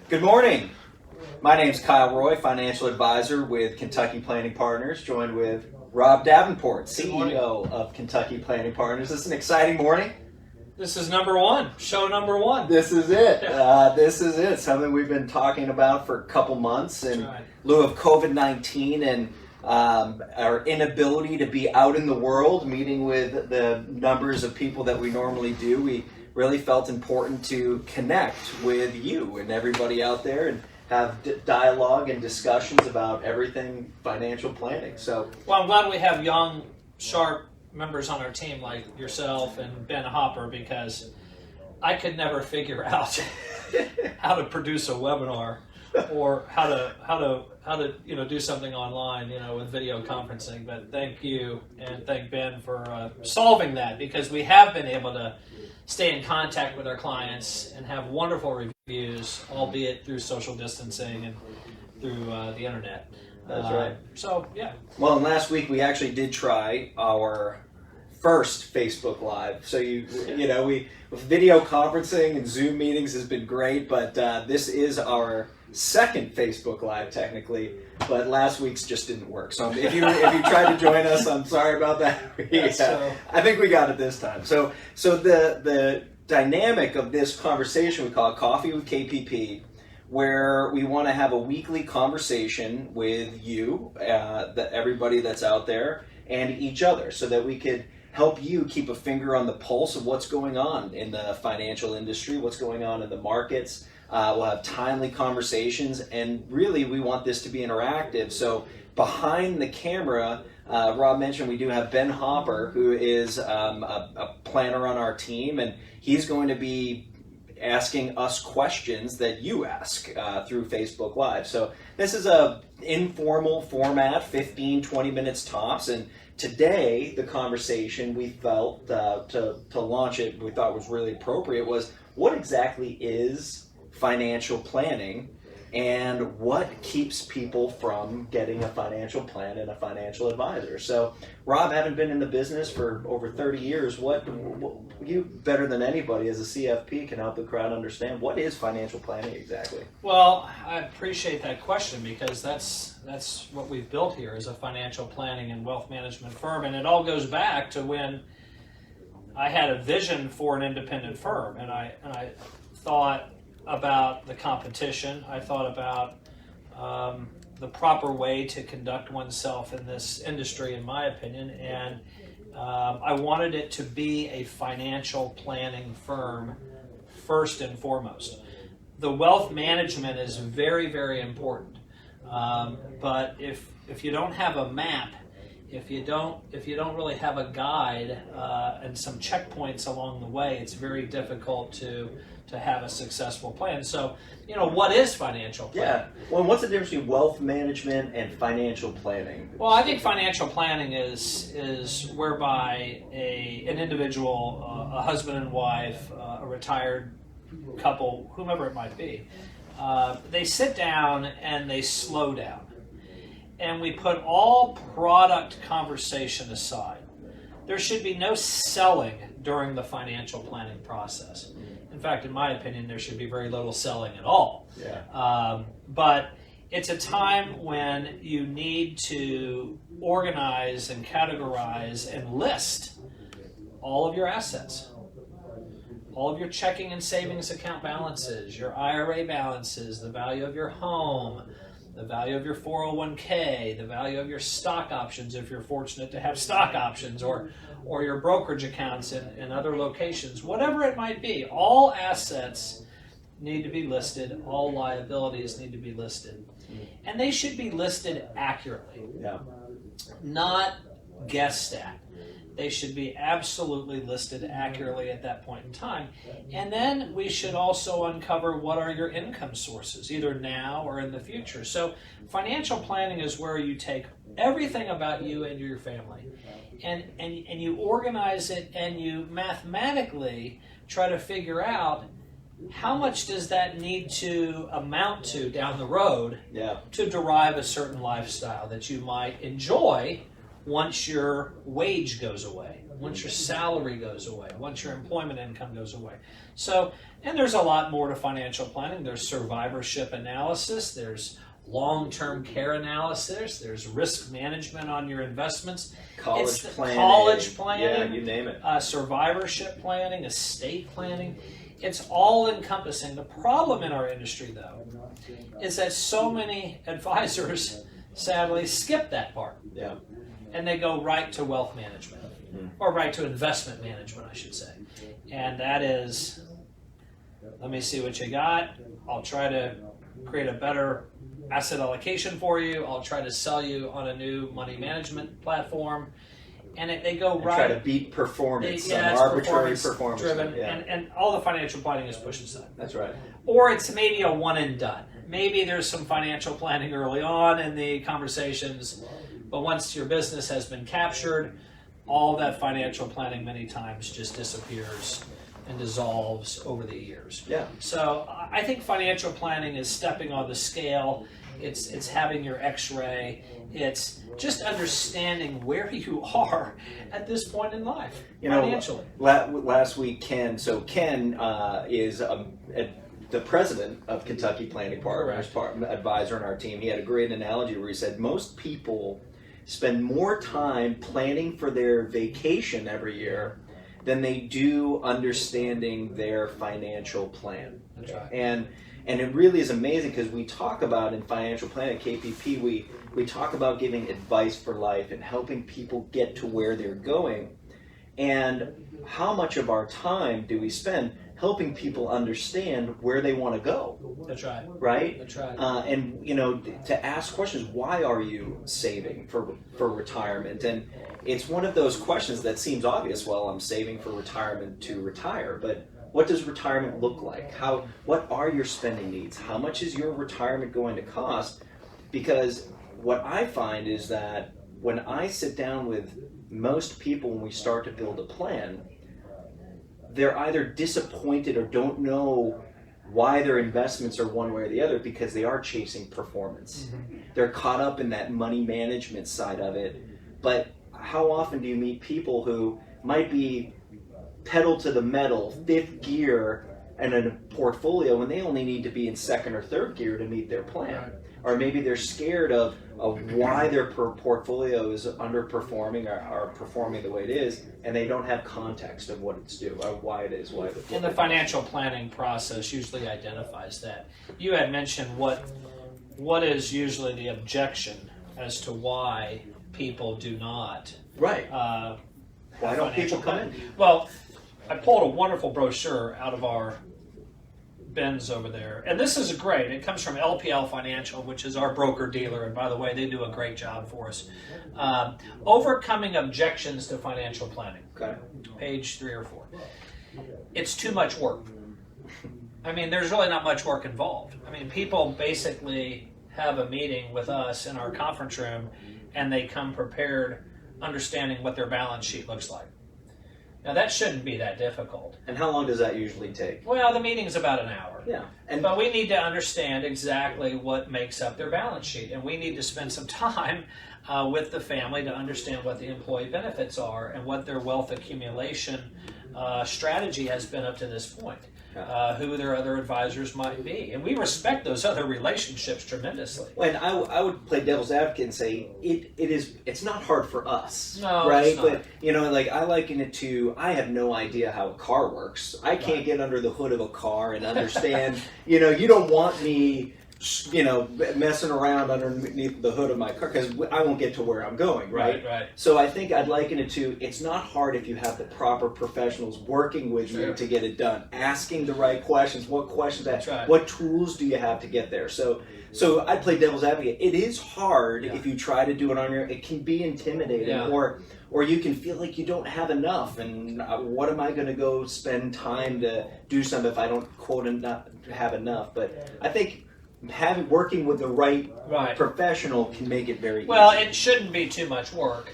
Good morning. My name's Kyle Roy, financial advisor with Kentucky Planning Partners, joined with Rob Davenport, CEO of Kentucky Planning Partners. This is an exciting morning. This is number one, show number one. This is it. This is it. Something we've been talking about for a couple months in lieu of COVID-19 and our inability to be out in the world, meeting with the numbers of people that we normally do. We really felt important to connect with you and everybody out there and have dialogue and discussions about everything financial planning. So, well, I'm glad we have young, sharp members on our team like yourself and Ben Hopper, because I could never figure out how to produce a webinar or how to do something online, with video conferencing. But thank you and thank Ben for solving that, because we have been able to stay in contact with our clients and have wonderful reviews, albeit through social distancing and through the internet. That's right. So, yeah. Well, and last week we actually did try our first Facebook Live. So we video conferencing and Zoom meetings has been great, but this is our second Facebook Live technically. But last week's just didn't work. So if you tried to join us, I'm sorry about that. I think we got it this time. So the dynamic of this conversation we call Coffee with KPP, where we want to have a weekly conversation with you, everybody that's out there, and each other, so that we could help you keep a finger on the pulse of what's going on in the financial industry, what's going on in the markets. We'll have timely conversations, and really we want this to be interactive. So behind the camera, Rob mentioned we do have Ben Hopper, who is a planner on our team, and he's going to be asking us questions that you ask through Facebook Live. So this is a informal format, 15-20 minutes tops, and today the conversation we felt to launch it, we thought was really appropriate, was what exactly is financial planning and what keeps people from getting a financial plan and a financial advisor. So, Rob, having been in the business for over 30 years, what you better than anybody as a CFP can help the crowd understand what is financial planning exactly? Well, I appreciate that question, because that's what we've built here, is a financial planning and wealth management firm, and it all goes back to when I had a vision for an independent firm, and I thought about the competition. I thought about the proper way to conduct oneself in this industry, in my opinion, and I wanted it to be a financial planning firm first and foremost. The wealth management is very, very important, but if you don't have a map, if you don't really have a guide and some checkpoints along the way, it's very difficult to have a successful plan. So, what is financial planning? Yeah. Well, what's the difference between wealth management and financial planning? Well, I think financial planning is whereby an individual, a husband and wife, a retired couple, whomever it might be, they sit down and they slow down. And we put all product conversation aside. There should be no selling during the financial planning process. In fact, in my opinion, there should be very little selling at all. Yeah. But it's a time when you need to organize and categorize and list all of your assets, all of your checking and savings account balances, your IRA balances, the value of your home, the value of your 401k, the value of your stock options if you're fortunate to have stock options, or your brokerage accounts in other locations, whatever it might be. All assets need to be listed, all liabilities need to be listed. And they should be listed accurately, not guessed at. They should be absolutely listed accurately at that point in time. And then we should also uncover what are your income sources, either now or in the future. So financial planning is where you take everything about you and your family and you organize it, and you mathematically try to figure out how much does that need to amount to down the road to derive a certain lifestyle that you might enjoy once your wage goes away, once your salary goes away, once your employment income goes away. So, and there's a lot more to financial planning. There's survivorship analysis, there's long-term care analysis, there's risk management on your investments. College planning. College planning. Yeah, you name it. Survivorship planning, estate planning. It's all encompassing. The problem in our industry, though, is that so many advisors sadly skip that part. Yeah. And they go right to wealth management, or right to investment management, I should say. And that is, let me see what you got. I'll try to create a better asset allocation for you. I'll try to sell you on a new money management platform. And they go right. Try to beat performance, some it's arbitrary performance driven, yeah. and all the financial planning is pushed aside. That's right. Or it's maybe a one and done. Maybe there's some financial planning early on in the conversations, but once your business has been captured, all that financial planning many times just disappears and dissolves over the years. Yeah. So I think financial planning is stepping on the scale. It's having your X-ray. It's just understanding where you are at this point in life financially. Last week, Ken is the president of Kentucky Planning Partners, advisor on our team. He had a great analogy where he said most people spend more time planning for their vacation every year than they do understanding their financial plan. That's right. And it really is amazing because we talk about in financial planning at KPP, we talk about giving advice for life and helping people get to where they're going. And how much of our time do we spend helping people understand where they want to go? That's right. Right? That's right. And to ask questions, why are you saving for retirement? And it's one of those questions that seems obvious. Well, I'm saving for retirement to retire, but what does retirement look like? What are your spending needs? How much is your retirement going to cost? Because what I find is that when I sit down with most people when we start to build a plan, they're either disappointed or don't know why their investments are one way or the other because they are chasing performance. Mm-hmm. They're caught up in that money management side of it. But how often do you meet people who might be pedal to the metal, fifth gear in a portfolio when they only need to be in second or third gear to meet their plan? Right. Or maybe they're scared of why their portfolio is underperforming or performing the way it is, and they don't have context of what it's doing, or why it is. And the financial planning process usually identifies that. You had mentioned what is usually the objection as to why people do not. Right. Why don't people come in? Well, I pulled a wonderful brochure out of our bins over there, and this is great. It comes from LPL Financial, which is our broker dealer, and by the way, they do a great job for us. Overcoming objections to financial planning. Okay. Page 3 or 4. It's too much work. I mean, there's really not much work involved. I mean, people basically have a meeting with us in our conference room, and they come prepared, understanding what their balance sheet looks like. Now, that shouldn't be that difficult. And how long does that usually take? Well, the meeting's about an hour. Yeah. But we need to understand exactly what makes up their balance sheet, and we need to spend some time with the family to understand what the employee benefits are and what their wealth accumulation strategy has been up to this point, who their other advisors might be. And we respect those other relationships tremendously. Well, and I would play devil's advocate and say it's not hard for us, no, right? It's not. But like I liken it to I have no idea how a car works. I can't get under the hood of a car and understand. You don't want me messing around underneath the hood of my car because I won't get to where I'm going, right? Right. So I think I'd liken it to it's not hard if you have the proper professionals working with you to get it done, asking the right questions. What questions? What tools do you have to get there? So I play devil's advocate. It is hard if you try to do it on your own. It can be intimidating, or you can feel like you don't have enough. And what am I going to go spend time to do something if I don't not have enough? But I think working with the right professional can make it very easy. Well, it shouldn't be too much work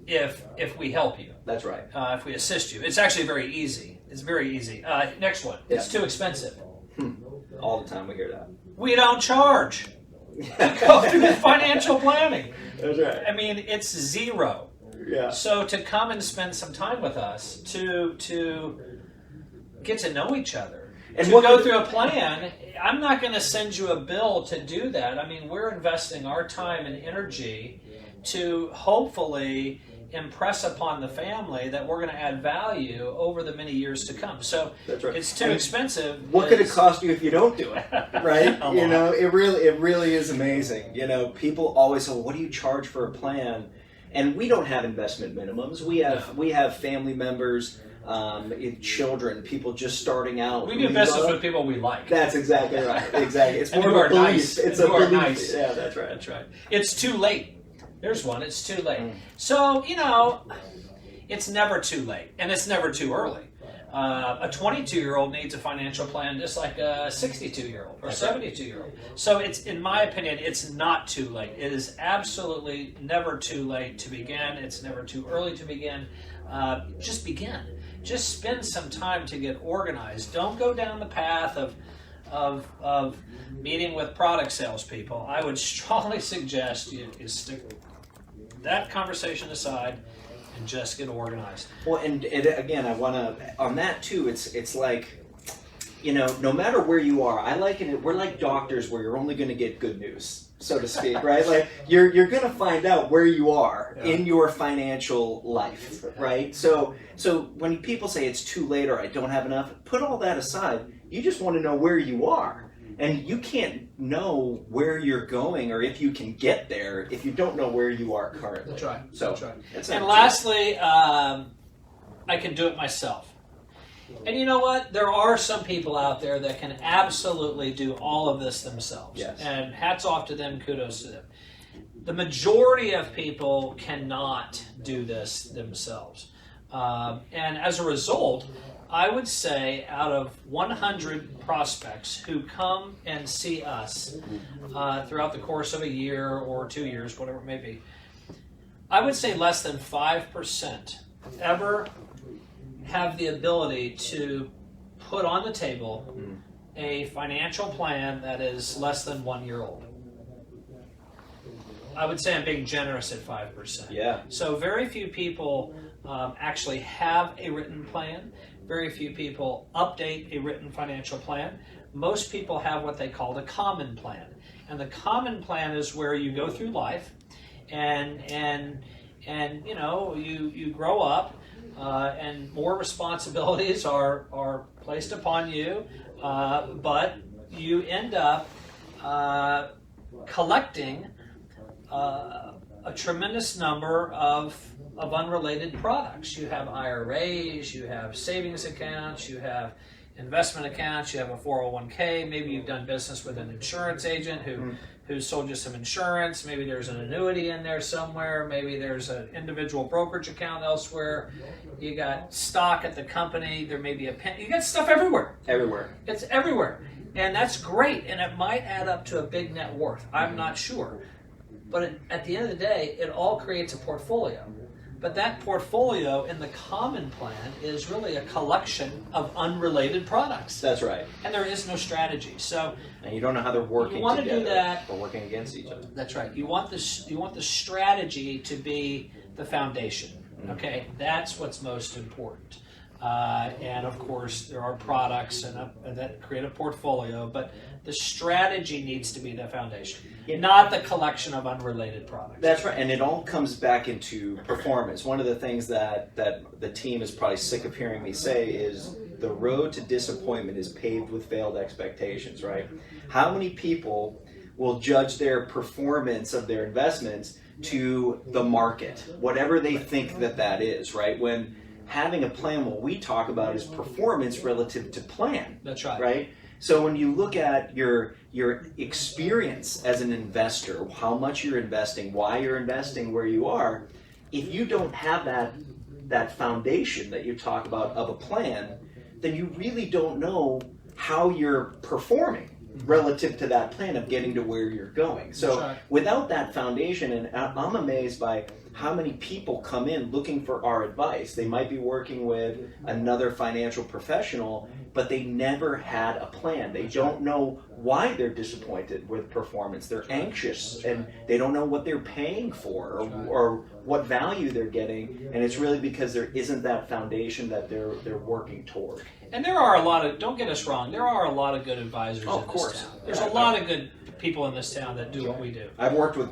if we help you. That's right. If we assist you. It's actually very easy. It's very easy. Next one. It's too expensive. All the time we hear that. We don't charge. to go through financial planning. That's right. I mean, it's zero. Yeah. So to come and spend some time with us, to get to know each other, and to go through a plan, I'm not going to send you a bill to do that. I mean, we're investing our time and energy to hopefully impress upon the family that we're going to add value over the many years to come. So that's right. It's too expensive. What could it cost you if you don't do it? Right? A You lot. know, it really is amazing. You know, people always say, well, what do you charge for a plan? And we don't have investment minimums. We have family members, children, people just starting out. We do business with people we like. That's exactly right. Exactly. It's And more who of are a belief. nice. It's And a who are belief. nice. Yeah, that's right. That's right. It's too late. There's one. It's too late. So, you know, it's never too late, and it's never too early. A 22-year-old needs a financial plan just like a 62-year-old or 72-year-old. So it's, in my opinion, it's not too late. It is absolutely never too late to begin. It's never too early to begin. Just begin. Just spend some time to get organized. Don't go down the path of meeting with product salespeople. I would strongly suggest you stick that conversation aside and just get organized. Well, and again, I want to, on that too, it's like, you know, no matter where you are, I liken it, we're like doctors where you're only going to get good news, so to speak, right? Like, you're going to find out where you are in your financial life, right? So when people say it's too late or I don't have enough, put all that aside. You just want to know where you are. And you can't know where you're going or if you can get there if you don't know where you are currently. That's right. So, That's right. It's And lastly, I can do it myself. And you know what? There are some people out there that can absolutely do all of this themselves. Yes. And hats off to them, kudos to them. The majority of people cannot do this themselves. And as a result, I would say out of 100 prospects who come and see us throughout the course of a year or 2 years, whatever it may be, I would say less than 5% ever have the ability to put on the table a financial plan that is less than 1 year old. I would say I'm being generous at 5%. Yeah. So very few people actually have a written plan. Very few people update a written financial plan. Most people have what they call the common plan. And the common plan is where you go through life and you know, you grow up and more responsibilities are placed upon you, but you end up collecting a tremendous number of unrelated products. You have IRAs, you have savings accounts, you have investment accounts, you have a 401k, maybe you've done business with an insurance agent who sold you some insurance, maybe there's an annuity in there somewhere, maybe there's an individual brokerage account elsewhere, you got stock at the company, there may be a pen, you got stuff everywhere. Everywhere. It's everywhere. And that's great, and it might add up to a big net worth. I'm not sure. But at the end of the day, it all creates a portfolio. But that portfolio in the common plan is really a collection of unrelated products. That's right. And there is no strategy. So And you don't know how they're working you want to together do that. or working against each other. That's right. You want the strategy to be the foundation. Okay, that's what's most important. And of course, there are products that create a portfolio, but the strategy needs to be the foundation, not the collection of unrelated products. That's right, and it all comes back into performance. One of the things that the team is probably sick of hearing me say is the road to disappointment is paved with failed expectations, right? How many people will judge their performance of their investments to the market, whatever they think that is, right? When having a plan, what we talk about is performance relative to plan. That's right. Right? So when you look at your experience as an investor, how much you're investing, why you're investing, where you are, if you don't have that foundation that you talk about of a plan, then you really don't know how you're performing relative to that plan of getting to where you're going. So right. Without that foundation, and I'm amazed by how many people come in looking for our advice. They might be working with another financial professional, but they never had a plan. They don't know why they're disappointed with performance. They're anxious and they don't know what they're paying for or what value they're getting, and it's really because there isn't that foundation that they're working toward. And there are a lot of, don't get us wrong, there are a lot of good advisors in this town. There's a lot of good people in this town that do what we do. I've worked with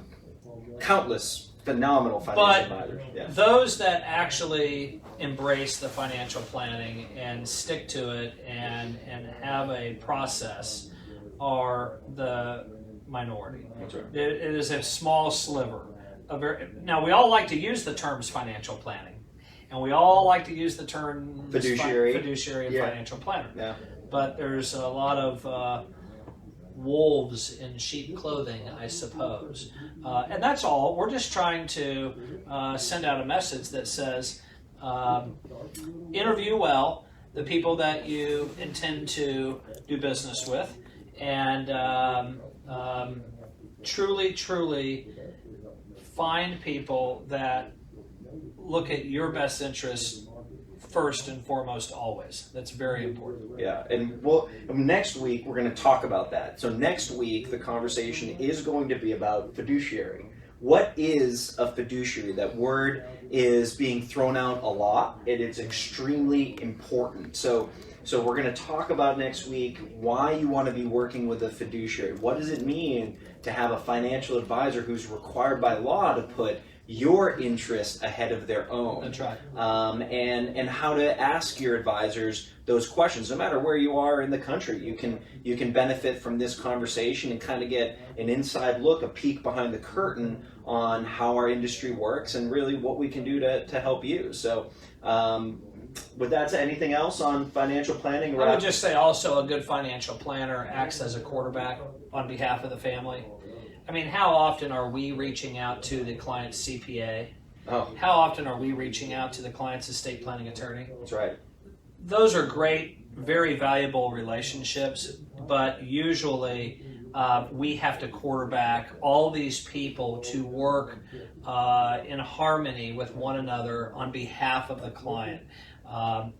countless phenomenal financial advisors. Yeah. Those that actually embrace the financial planning and stick to it and have a process are the minority. That's right. It is a small sliver. Now, we all like to use the terms financial planning, and we all like to use the term fiduciary and financial planner. Yeah. But there's a lot of wolves in sheep clothing, I suppose. And that's all. We're just trying to send out a message that says, interview well the people that you intend to do business with, and truly find people that look at your best interests first and foremost always. That's very important. Yeah, and next week we're going to talk about that. So next week the conversation is going to be about fiduciary. What is a fiduciary? That word is being thrown out a lot. It is extremely important. So we're going to talk about next week why you want to be working with a fiduciary. What does it mean to have a financial advisor who's required by law to put your interest ahead of their own? That's right. And how to ask your advisors those questions. No matter where you are in the country, you can benefit from this conversation and kind of get an inside look, a peek behind the curtain on how our industry works and really what we can do to help you. So with that said, anything else on financial planning? I would just say also a good financial planner acts as a quarterback on behalf of the family. I mean, how often are we reaching out to the client's CPA? Oh, How often are we reaching out to the client's estate planning attorney? that's right. Those are great, very valuable relationships, but usually we have to quarterback all these people to work in harmony with one another on behalf of the client.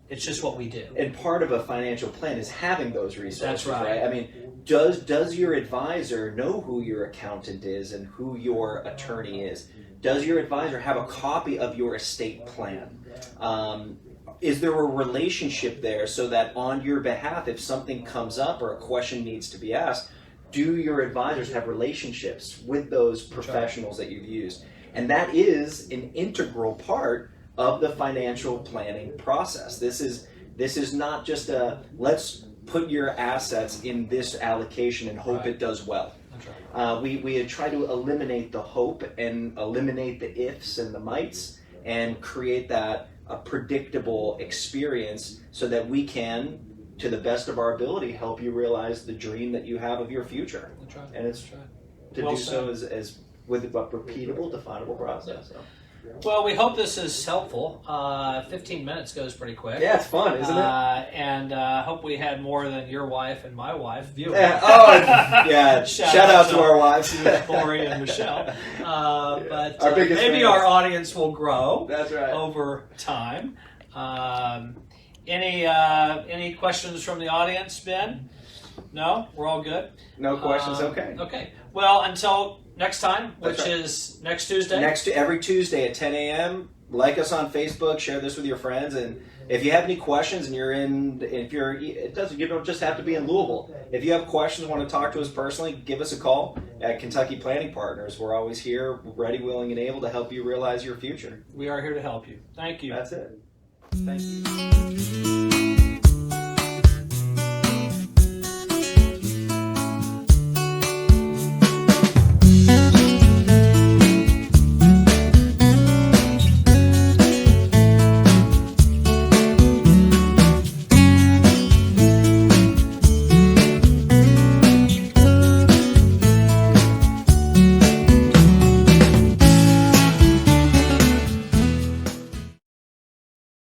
It's just what we do. And part of a financial plan is having those resources, That's right. I mean, does your advisor know who your accountant is and who your attorney is? Does your advisor have a copy of your estate plan? Is there a relationship there so that on your behalf, if something comes up or a question needs to be asked, do your advisors have relationships with those professionals that you've used? And that is an integral part of the financial planning process. This is not just a let's put your assets in this allocation and hope it does well. That's right. We had tried to eliminate the hope and eliminate the ifs and the mights and create that a predictable experience so that we can, to the best of our ability, help you realize the dream that you have of your future. That's right. And it's That's right. to Well do so said. as with a repeatable, definable process. So. Well, we hope this is helpful. 15 minutes goes pretty quick. Yeah, it's fun, isn't it? And hope we had more than your wife and my wife viewing. Yeah. Oh, yeah. Shout out to our wives. Corey and Michelle. But Our biggest maybe fans. our audience will grow That's right. over time. Any questions from the audience, Ben? No? We're all good? No questions. Okay. Okay. Well, until next time, which That's right. is next Tuesday. Every Tuesday at 10 a.m. Like us on Facebook, share this with your friends, and if you have any questions and you don't just have to be in Louisville. If you have questions, want to talk to us personally, give us a call at Kentucky Planning Partners. We're always here, ready, willing, and able to help you realize your future. We are here to help you. Thank you. That's it. Thank you.